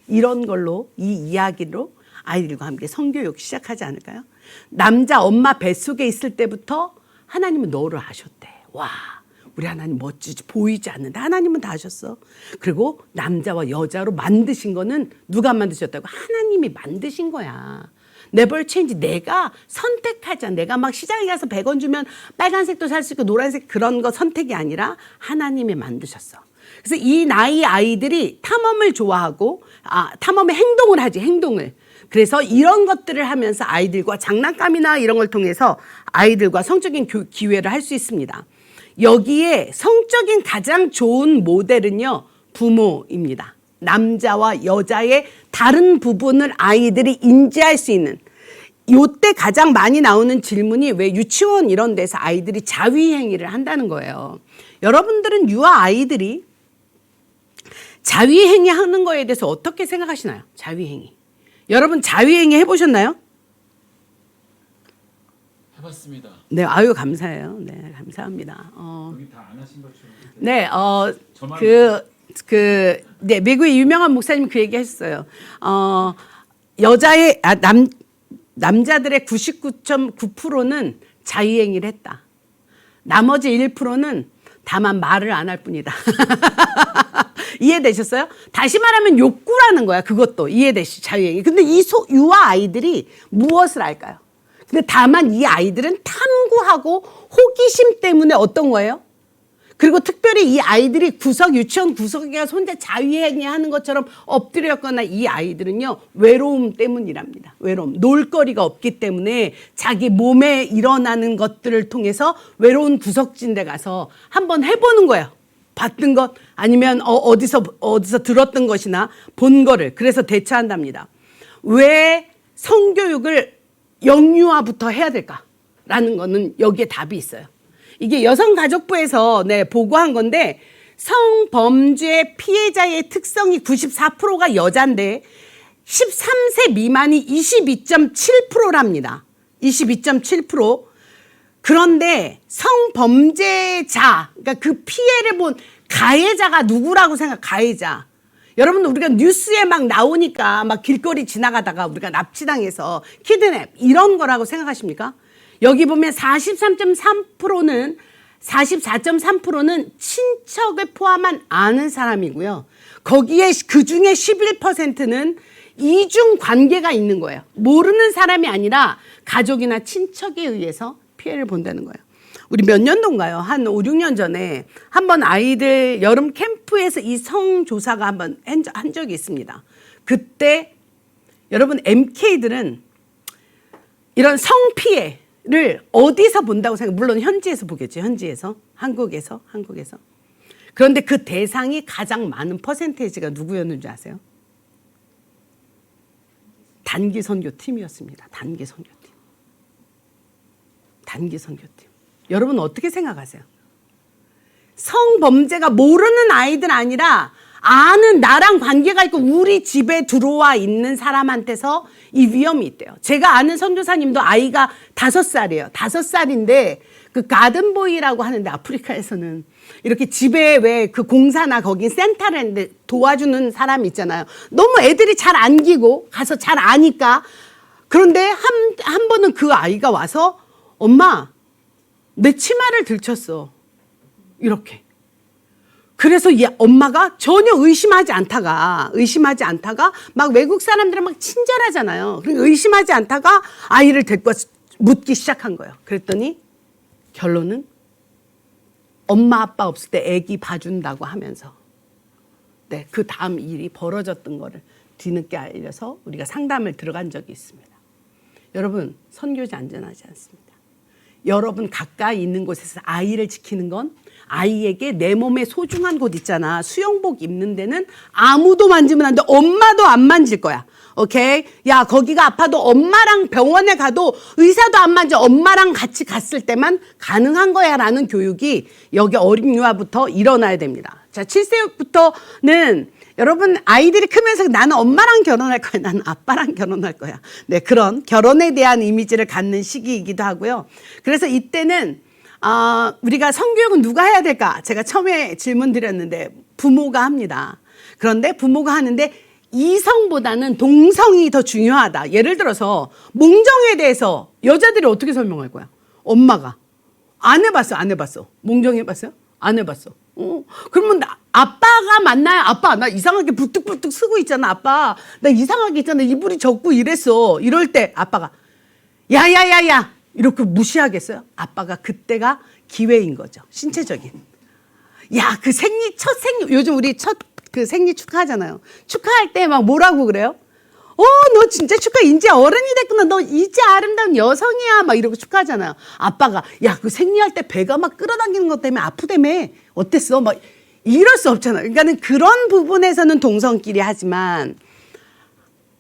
이런 걸로 이 이야기로 아이들과 함께 성교육 시작하지 않을까요? 남자 엄마 뱃속에 있을 때부터 하나님은 너를 아셨대. 와, 우리 하나님 멋지지 보이지 않는데 하나님은 다 아셨어. 그리고 남자와 여자로 만드신 거는 누가 만드셨다고? 하나님이 만드신 거야. 네버 체인지 내가 선택하자. 내가 막 시장에 가서 100원 주면 빨간색도 살 수 있고 노란색 그런 거 선택이 아니라 하나님이 만드셨어. 그래서 이 나이 아이들이 탐험을 좋아하고 탐험의 행동을 하지 행동을. 그래서 이런 것들을 하면서 아이들과 장난감이나 이런 걸 통해서 아이들과 성적인 기회를 할 수 있습니다. 여기에 성적인 가장 좋은 모델은요 부모입니다. 남자와 여자의 다른 부분을 아이들이 인지할 수 있는 요때 가장 많이 나오는 질문이 왜 유치원 이런 데서 아이들이 자위행위를 한다는 거예요. 여러분들은 유아 아이들이 자위행위 하는 거에 대해서 어떻게 생각하시나요? 자위행위. 여러분 자위행위 해보셨나요? 해봤습니다. 네, 아유 감사해요. 네, 감사합니다. 여기 다 안 하신 것처럼. 네, 저만 네, 미국의 유명한 목사님이 그 얘기 했어요. 남자들의 99.9%는 자위행위를 했다. 나머지 1%는 다만 말을 안 할 뿐이다. 이해되셨어요? 다시 말하면 욕구라는 거야. 그것도 이해되시 자유행위. 근데 이 유아 아이들이 무엇을 할까요? 근데 다만 이 아이들은 탐구하고 호기심 때문에 어떤 거예요? 그리고 특별히 이 아이들이 유치원 구석에 가서 혼자 자유행위 하는 것처럼 엎드렸거나 이 아이들은요, 외로움 때문이랍니다. 외로움. 놀거리가 없기 때문에 자기 몸에 일어나는 것들을 통해서 외로운 구석진 데 가서 한번 해보는 거예요. 봤던 것 아니면 어디서 들었던 것이나 본 거를. 그래서 대처한답니다. 왜 성교육을 영유아부터 해야 될까라는 거는 여기에 답이 있어요. 이게 여성가족부에서 보고한 건데 성범죄 피해자의 특성이 94%가 여자인데 13세 미만이 22.7%랍니다. 22.7%. 그런데 성범죄자, 그러니까 그 피해를 본 가해자가 누구라고 가해자. 여러분, 우리가 뉴스에 막 나오니까 막 길거리 지나가다가 우리가 납치당해서 키드냅 이런 거라고 생각하십니까? 여기 보면 43.3%는 44.3%는 친척을 포함한 아는 사람이고요. 거기에 그 중에 11%는 이중 관계가 있는 거예요. 모르는 사람이 아니라 가족이나 친척에 의해서 피해를 본다는 거예요. 우리 몇 년도인가요? 한 5, 6년 전에 한번 아이들 여름 캠프에서 이 성조사가 한번 한 적이 있습니다. 그때 여러분 MK들은 이런 성피해를 어디서 본다고 생각해요? 물론 현지에서 보겠죠. 현지에서. 한국에서. 그런데 그 대상이 가장 많은 퍼센테이지가 누구였는지 아세요? 단기 선교팀이었습니다. 단기 선교팀. 여러분 어떻게 생각하세요? 성범죄가 모르는 아이들 아니라 아는 나랑 관계가 있고 우리 집에 들어와 있는 사람한테서 이 위험이 있대요. 제가 아는 선교사님도 아이가 5살이에요. 5살인데 그 가든보이라고 하는데 아프리카에서는 이렇게 집에 왜 그 공사나 거기 센터를 했는데 도와주는 사람이 있잖아요. 너무 애들이 잘 안기고 가서 잘 아니까. 그런데 한 번은 그 아이가 와서 엄마 내 치마를 들쳤어. 이렇게. 그래서 엄마가 전혀 의심하지 않다가 막 외국 사람들은 막 친절하잖아요. 그러니까 의심하지 않다가 아이를 데리고 와서 묻기 시작한 거예요. 그랬더니 결론은 엄마 아빠 없을 때 애기 봐준다고 하면서 그 다음 일이 벌어졌던 거를 뒤늦게 알려서 우리가 상담을 들어간 적이 있습니다. 여러분, 선교지 안전하지 않습니다. 여러분 가까이 있는 곳에서 아이를 지키는 건 아이에게 내 몸에 소중한 곳 있잖아. 수영복 입는 데는 아무도 만지면 안 돼. 엄마도 안 만질 거야. 오케이? 야, 거기가 아파도 엄마랑 병원에 가도 의사도 안 만져. 엄마랑 같이 갔을 때만 가능한 거야 라는 교육이 여기 어린 유아부터 일어나야 됩니다. 자, 7세부터는 여러분 아이들이 크면서 나는 엄마랑 결혼할 거야. 나는 아빠랑 결혼할 거야. 네, 그런 결혼에 대한 이미지를 갖는 시기이기도 하고요. 그래서 이때는 우리가 성교육은 누가 해야 될까? 제가 처음에 질문 드렸는데 부모가 합니다. 그런데 부모가 하는데 이성보다는 동성이 더 중요하다. 예를 들어서 몽정에 대해서 여자들이 어떻게 설명할 거야? 엄마가 안 해봤어. 몽정 해봤어요? 안 해봤어. 그러면 아빠가 만나요. 아빠 나 이상하게 불뚝불뚝 쓰고 있잖아. 아빠 나 이상하게 있잖아. 이불이 젖고 이랬어. 이럴 때 아빠가 야야야야 이렇게 무시하겠어요? 아빠가 그때가 기회인 거죠. 신체적인. 야, 그 첫 생리 요즘 우리 첫 그 생리 축하하잖아요. 축하할 때 막 뭐라고 그래요? 너 진짜 축하. 이제 어른이 됐구나. 너 이제 아름다운 여성이야. 막 이러고 축하하잖아요. 아빠가 야, 그 생리할 때 배가 막 끌어당기는 것 때문에 아프다며. 어땠어? 막 이럴 수 없잖아요. 그러니까는 그런 부분에서는 동성끼리 하지만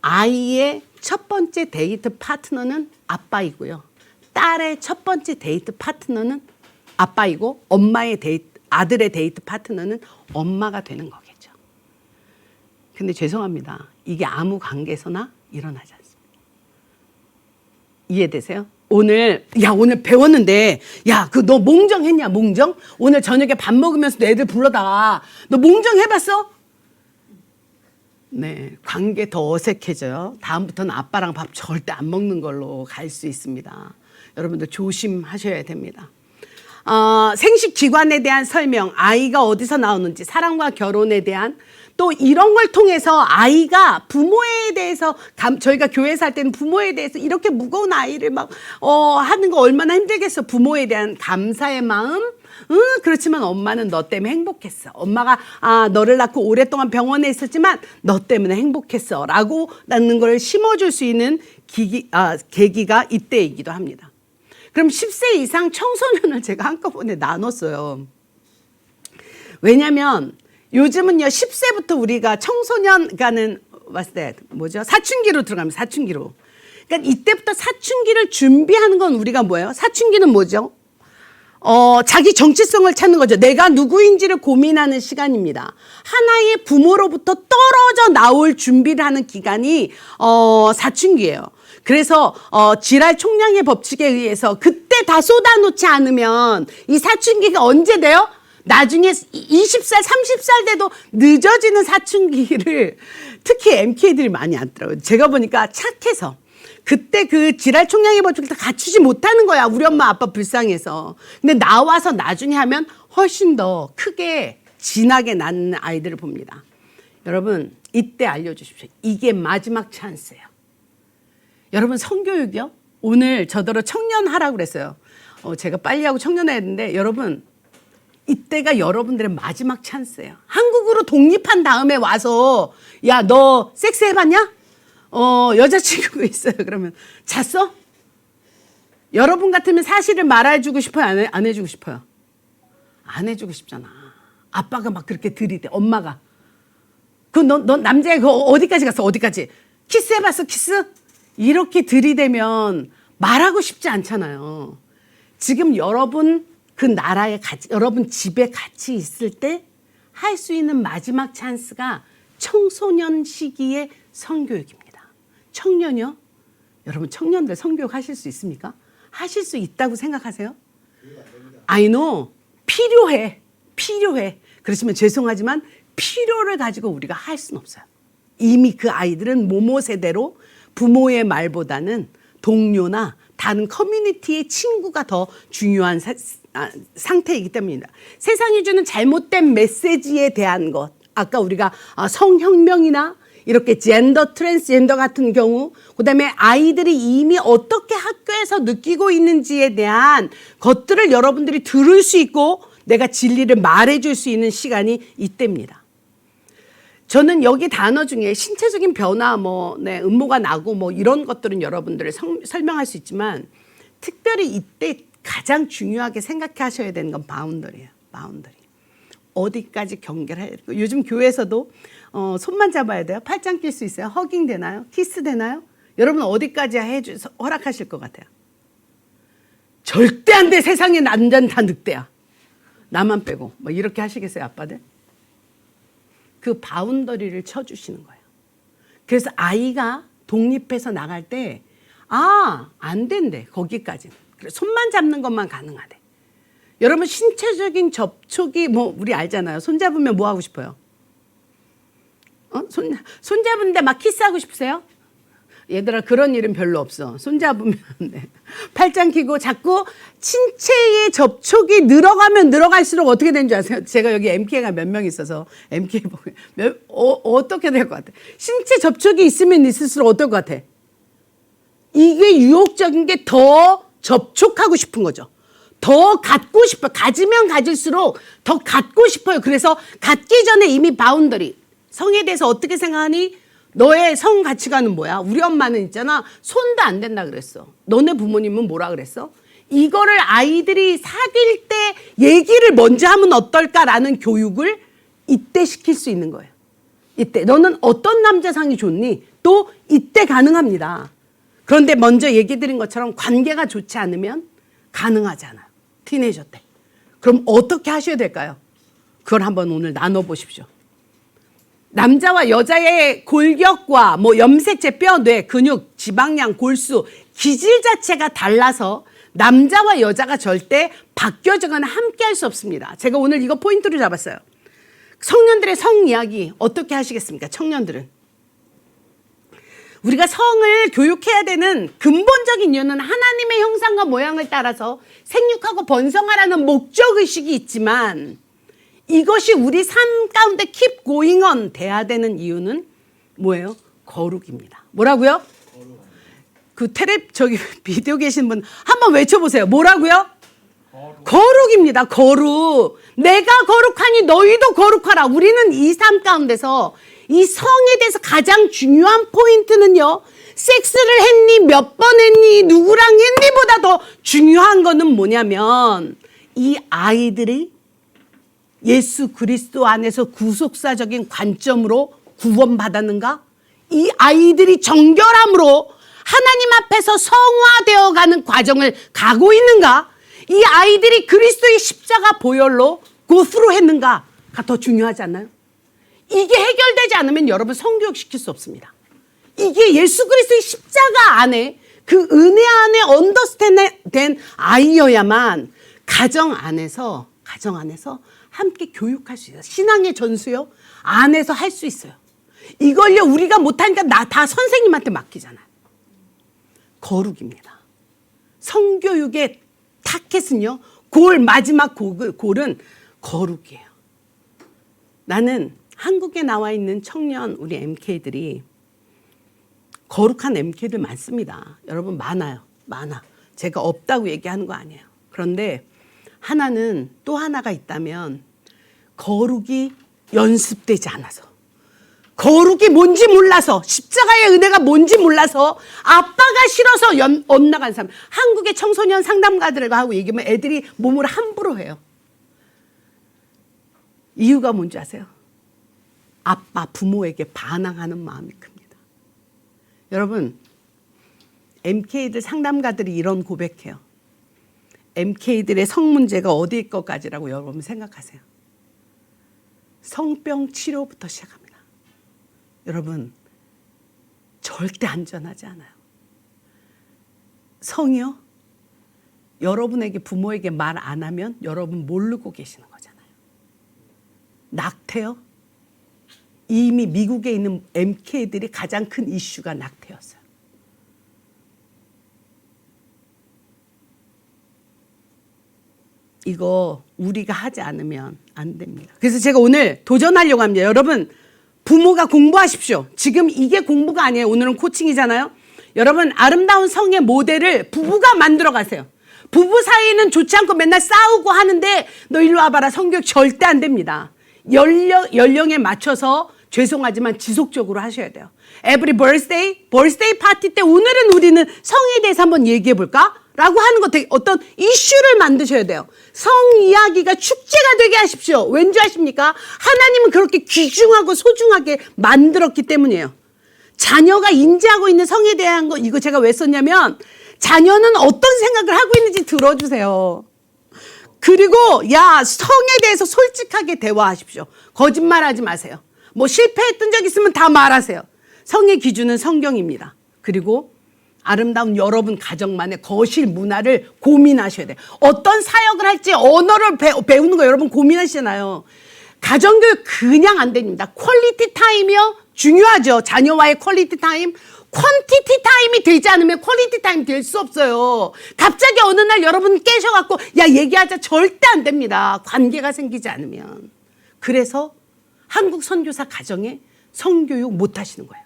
아이의 첫 번째 데이트 파트너는 아빠이고요. 딸의 첫 번째 데이트 파트너는 아빠이고 아들의 데이트 파트너는 엄마가 되는 거겠죠. 근데 죄송합니다. 이게 아무 관계에서나 일어나지 않습니다. 이해되세요? 오늘 배웠는데 너 몽정 했냐? 몽정? 오늘 저녁에 밥 먹으면서 너 애들 불러다가 너 몽정 해봤어? 네, 관계 더 어색해져요. 다음부터는 아빠랑 밥 절대 안 먹는 걸로 갈 수 있습니다. 여러분들 조심하셔야 됩니다. 생식 기관에 대한 설명, 아이가 어디서 나오는지, 사랑과 결혼에 대한 또 이런 걸 통해서 아이가 부모에 대해서 저희가 교회에서 할 때는 부모에 대해서 이렇게 무거운 아이를 막 하는 거 얼마나 힘들겠어. 부모에 대한 감사의 마음. 그렇지만 엄마는 너 때문에 행복했어. 엄마가 너를 낳고 오랫동안 병원에 있었지만 너 때문에 행복했어 라고 낳는 걸 심어줄 수 있는 계기가 이때이기도 합니다. 그럼 10세 이상 청소년을 제가 한꺼번에 나눴어요. 왜냐하면 요즘은요 10세부터 우리가 청소년, 그러니까는 봤을 때 뭐죠? 사춘기로 들어갑니다. 사춘기로. 그러니까 이때부터 사춘기를 준비하는 건 우리가 뭐예요? 사춘기는 뭐죠? 자기 정체성을 찾는 거죠. 내가 누구인지를 고민하는 시간입니다. 하나의 부모로부터 떨어져 나올 준비를 하는 기간이 사춘기예요. 그래서 지랄 총량의 법칙에 의해서 그때 다 쏟아놓지 않으면 이 사춘기가 언제 돼요? 나중에 20살, 30살 돼도 늦어지는 사춘기를 특히 MK들이 많이 앉더라고요. 제가 보니까 착해서. 그때 그 지랄 총량의 법칙을 다 갖추지 못하는 거야. 우리 엄마 아빠 불쌍해서. 근데 나와서 나중에 하면 훨씬 더 크게 진하게 낳는 아이들을 봅니다. 여러분 이때 알려주십시오. 이게 마지막 찬스예요. 여러분 성교육이요? 오늘 저더러 청년하라고 그랬어요. 제가 빨리 하고 청년해야 했는데 여러분 이때가 여러분들의 마지막 찬스예요. 한국으로 독립한 다음에 와서 야, 너 섹스 해봤냐? 여자친구가 있어요. 그러면 잤어? 여러분 같으면 사실을 말해주고 싶어요? 안 해주고 싶어요? 안 해주고 싶잖아. 아빠가 막 그렇게 들이대. 엄마가. 너 남자애 어디까지 갔어? 어디까지? 키스해봤어? 키스? 이렇게 들이대면 말하고 싶지 않잖아요. 지금 여러분 그 나라에 여러분 집에 같이 있을 때 할 수 있는 마지막 찬스가 청소년 시기의 성교육입니다. 청년이요? 여러분 청년들 성교육 하실 수 있습니까? 하실 수 있다고 생각하세요? I know. 필요해. 그렇지만 죄송하지만 필요를 가지고 우리가 할 수는 없어요. 이미 그 아이들은 모모 세대로 부모의 말보다는 동료나 다른 커뮤니티의 친구가 더 중요한 상태이기 때문입니다. 세상이 주는 잘못된 메시지에 대한 것, 아까 우리가 성혁명이나 이렇게 젠더, 트랜스젠더 같은 경우, 그다음에 아이들이 이미 어떻게 학교에서 느끼고 있는지에 대한 것들을 여러분들이 들을 수 있고 내가 진리를 말해줄 수 있는 시간이 이때입니다. 저는 여기 단어 중에 신체적인 변화, 음모가 나고 이런 것들은 여러분들을 설명할 수 있지만 특별히 이때 가장 중요하게 생각하셔야 되는 건 바운더리예요. 바운더리. 어디까지 경계를 해야 되고 요즘 교회에서도 손만 잡아야 돼요? 팔짱 낄 수 있어요? 허깅 되나요? 키스 되나요? 여러분 어디까지 허락하실 것 같아요? 절대 안 돼. 세상에 남자는 다 늑대야. 나만 빼고. 이렇게 하시겠어요, 아빠들? 그 바운더리를 쳐주시는 거예요. 그래서 아이가 독립해서 나갈 때, 안 된대, 거기까지는. 그래서 손만 잡는 것만 가능하대. 여러분, 신체적인 접촉이, 우리 알잖아요. 손 잡으면 뭐 하고 싶어요? 손 잡은데 막 키스하고 싶으세요? 얘들아, 그런 일은 별로 없어. 손 잡으면, 팔짱 끼고 자꾸 신체의 접촉이 늘어가면 늘어갈수록 어떻게 되는 줄 아세요? 제가 여기 MK가 몇 명 있어서 MK 보면 어떻게 될 것 같아? 신체 접촉이 있으면 있을수록 어떨 것 같아? 이게 유혹적인 게 더 접촉하고 싶은 거죠. 더 갖고 싶어요. 가지면 가질수록 더 갖고 싶어요. 그래서 갖기 전에 이미 바운더리. 성에 대해서 어떻게 생각하니? 너의 성 가치관은 뭐야? 우리 엄마는 있잖아. 손도 안 된다 그랬어. 너네 부모님은 뭐라 그랬어? 이거를 아이들이 사귈 때 얘기를 먼저 하면 어떨까라는 교육을 이때 시킬 수 있는 거예요. 이때. 너는 어떤 남자상이 좋니? 또 이때 가능합니다. 그런데 먼저 얘기 드린 것처럼 관계가 좋지 않으면 가능하지 않아요. 티네이저 때. 그럼 어떻게 하셔야 될까요? 그걸 한번 오늘 나눠보십시오. 남자와 여자의 골격과 염색체, 뼈, 뇌, 근육, 지방량, 골수, 기질 자체가 달라서 남자와 여자가 절대 바뀌어지거나 함께 할 수 없습니다. 제가 오늘 이거 포인트로 잡았어요. 청년들의 성 이야기 어떻게 하시겠습니까? 청년들은. 우리가 성을 교육해야 되는 근본적인 이유는 하나님의 형상과 모양을 따라서 생육하고 번성하라는 목적의식이 있지만 이것이 우리 삶 가운데 keep going on 돼야 되는 이유는 뭐예요? 거룩입니다. 뭐라고요? 그 비디오 계신 분 한번 외쳐보세요. 뭐라고요? 거룩입니다. 거룩. 내가 거룩하니 너희도 거룩하라. 우리는 이 삶 가운데서 이 성에 대해서 가장 중요한 포인트는요. 섹스를 했니? 몇 번 했니? 누구랑 했니? 보다 더 중요한 거는 뭐냐면 이 아이들이 예수 그리스도 안에서 구속사적인 관점으로 구원받았는가? 이 아이들이 정결함으로 하나님 앞에서 성화되어 가는 과정을 가고 있는가? 이 아이들이 그리스도의 십자가 보혈로 고스로 했는가가 더 중요하지 않나요? 이게 해결되지 않으면 여러분 성교육 시킬 수 없습니다. 이게 예수 그리스도의 십자가 안에 그 은혜 안에 언더스탠드된 아이여야만 가정 안에서 함께 교육할 수 있어요. 신앙의 전수요 안에서 할 수 있어요. 이걸요 우리가 못하니까 다 선생님한테 맡기잖아요. 거룩입니다. 성교육의 타켓은요 마지막 골은 거룩이에요. 나는 한국에 나와 있는 청년 우리 MK들이 거룩한 MK들 많습니다. 여러분 많아. 제가 없다고 얘기하는 거 아니에요. 그런데 또 하나가 있다면 거룩이 연습되지 않아서 거룩이 뭔지 몰라서 십자가의 은혜가 뭔지 몰라서 아빠가 싫어서 엇나간 사람. 한국의 청소년 상담가들과 하고 얘기하면 애들이 몸을 함부로 해요. 이유가 뭔지 아세요? 아빠 부모에게 반항하는 마음이 큽니다. 여러분 MK들 상담가들이 이런 고백해요. MK들의 성 문제가 어디일 것까지라고 여러분 생각하세요? 성병 치료부터 시작합니다. 여러분 절대 안전하지 않아요. 성이요? 여러분에게 부모에게 말 안 하면 여러분 모르고 계시는 거잖아요. 낙태요? 이미 미국에 있는 MK들이 가장 큰 이슈가 낙태였어요. 이거 우리가 하지 않으면 안 됩니다. 그래서 제가 오늘 도전하려고 합니다. 여러분 부모가 공부하십시오. 지금 이게 공부가 아니에요. 오늘은 코칭이잖아요. 여러분 아름다운 성의 모델을 부부가 만들어 가세요. 부부 사이는 좋지 않고 맨날 싸우고 하는데 너 일로 와봐라. 성교육 절대 안 됩니다. 연령에 맞춰서 죄송하지만 지속적으로 하셔야 돼요. Every birthday 파티 때 오늘은 우리는 성에 대해서 한번 얘기해 볼까? 라고 하는 거 되게 어떤 이슈를 만드셔야 돼요. 성 이야기가 축제가 되게 하십시오. 왠지 아십니까? 하나님은 그렇게 귀중하고 소중하게 만들었기 때문이에요. 자녀가 인지하고 있는 성에 대한 거 이거 제가 왜 썼냐면 자녀는 어떤 생각을 하고 있는지 들어주세요. 그리고 성에 대해서 솔직하게 대화하십시오. 거짓말하지 마세요. 뭐 실패했던 적 있으면 다 말하세요. 성의 기준은 성경입니다. 그리고 아름다운 여러분 가정만의 거실 문화를 고민하셔야 돼요. 어떤 사역을 할지 언어를 배우는 거 여러분 고민하시잖아요. 가정교육 그냥 안 됩니다. 퀄리티 타임이요 중요하죠. 자녀와의 퀄리티 타임. 퀀티티 타임이 되지 않으면 퀄리티 타임 될 수 없어요. 갑자기 어느 날 여러분 깨셔갖고 얘기하자 절대 안 됩니다. 관계가 생기지 않으면. 그래서 한국 선교사 가정에 성교육 못 하시는 거예요.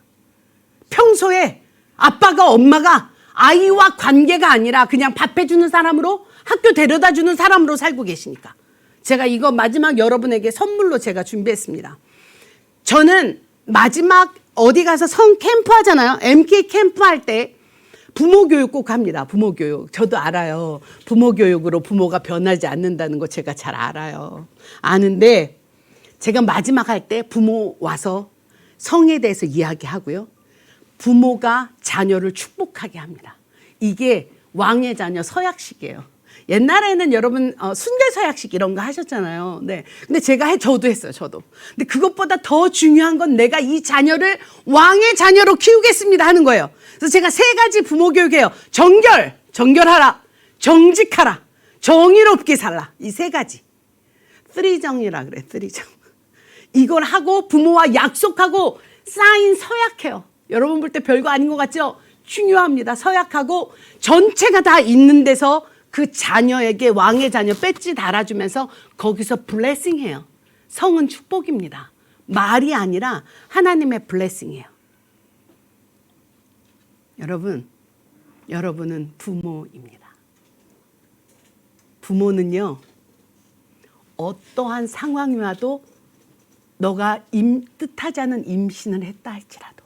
평소에 아빠가 엄마가 아이와 관계가 아니라 그냥 밥 해주는 사람으로 학교 데려다 주는 사람으로 살고 계시니까. 제가 이거 마지막 여러분에게 선물로 제가 준비했습니다. 저는 마지막 어디 가서 성 캠프 하잖아요. MK 캠프 할 때 부모 교육 꼭 합니다. 부모 교육. 저도 알아요. 부모 교육으로 부모가 변하지 않는다는 거 제가 잘 알아요. 아는데 제가 마지막 할 때 부모 와서 성에 대해서 이야기하고요. 부모가 자녀를 축복하게 합니다. 이게 왕의 자녀 서약식이에요. 옛날에는 여러분 순결 서약식 이런 거 하셨잖아요. 네. 근데 저도 했어요. 저도. 근데 그것보다 더 중요한 건 내가 이 자녀를 왕의 자녀로 키우겠습니다 하는 거예요. 그래서 제가 3가지 부모 교육해요. 정결하라, 정직하라, 정의롭게 살라. 이 3가지. 3정이라 그래. 3정. 이걸 하고 부모와 약속하고 사인 서약해요. 여러분 볼 때 별거 아닌 것 같죠? 중요합니다. 서약하고 전체가 다 있는 데서 그 자녀에게 왕의 자녀 배지 달아주면서 거기서 블레싱해요. 성은 축복입니다. 말이 아니라 하나님의 블레싱이에요. 여러분은 부모입니다. 부모는요, 어떠한 상황이 와도 너가 뜻하지 않은 임신을 했다 할지라도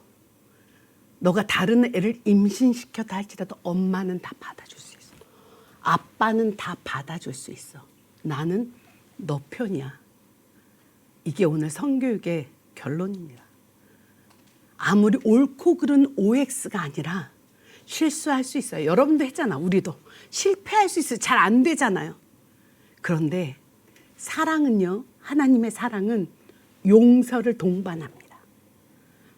너가 다른 애를 임신시켰다 할지라도 엄마는 다 받아줄 수 있어. 아빠는 다 받아줄 수 있어. 나는 너 편이야. 이게 오늘 성교육의 결론입니다. 아무리 옳고 그른 OX가 아니라 실수할 수 있어요. 여러분도 했잖아. 우리도 실패할 수 있어요. 잘 안 되잖아요. 그런데 사랑은요, 하나님의 사랑은 용서를 동반합니다.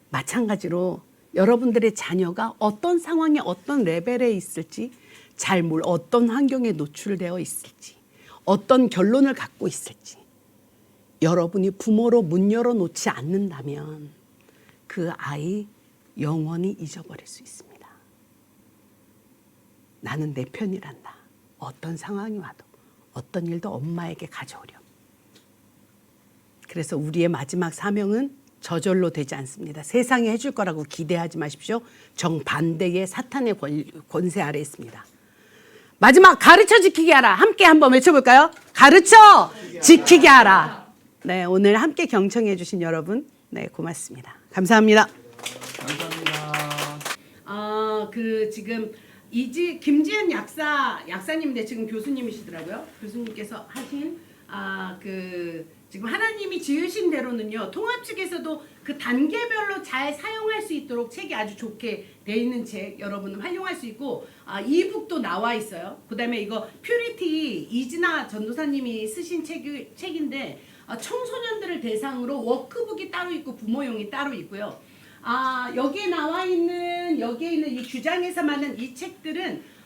마찬가지로 여러분들의 자녀가 어떤 상황에 어떤 레벨에 있을지 잘 어떤 환경에 노출되어 있을지 어떤 결론을 갖고 있을지 여러분이 부모로 문 열어놓지 않는다면 그 아이 영원히 잊어버릴 수 있습니다. 나는 내 편이란다. 어떤 상황이 와도 어떤 일도 엄마에게 가져오렴. 그래서 우리의 마지막 사명은 저절로 되지 않습니다. 세상에 해줄 거라고 기대하지 마십시오. 정반대의 사탄의 권세 아래 있습니다. 마지막 가르쳐 지키게 하라. 함께 한번 외쳐볼까요? 가르쳐 지키게 하라. 네, 오늘 함께 경청해 주신 여러분, 네, 고맙습니다. 감사합니다. 지금 김지은 약사님인데 지금 교수님이시더라고요. 교수님께서 하신 지금 하나님이 지으신 대로는요, 통합 측에서도 그 단계별로 잘 사용할 수 있도록 책이 아주 좋게 돼 있는 책 여러분 활용할 수 있고, 이북도 나와 있어요. 그다음에 이거 퓨리티 이진아 전도사님이 쓰신 책인데 청소년들을 대상으로 워크북이 따로 있고 부모용이 따로 있고요. 여기에 있는 이 규장에서 많은 이 책들은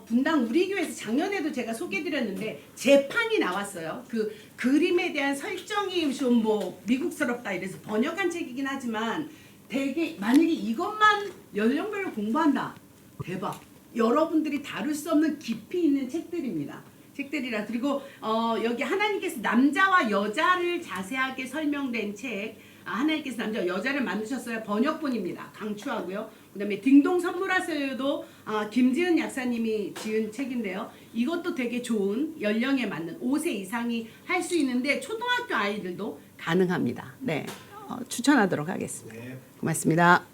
분당 우리 교회에서 작년에도 제가 소개드렸는데 재판이 나왔어요. 그 그림에 대한 설정이 좀 미국스럽다 이래서 번역한 책이긴 하지만 되게 만약에 이것만 연령별로 공부한다. 대박. 여러분들이 다룰 수 없는 깊이 있는 책들입니다. 책들이라. 그리고 여기 하나님께서 남자와 여자를 자세하게 설명된 책, 하나님께서 남자와 여자를 만드셨어요. 번역본입니다. 강추하고요. 그 다음에 딩동 선물하세요도 김지은 약사님이 지은 책인데요. 이것도 되게 좋은 연령에 맞는 5세 이상이 할 수 있는데 초등학교 아이들도 가능합니다. 네, 추천하도록 하겠습니다. 고맙습니다.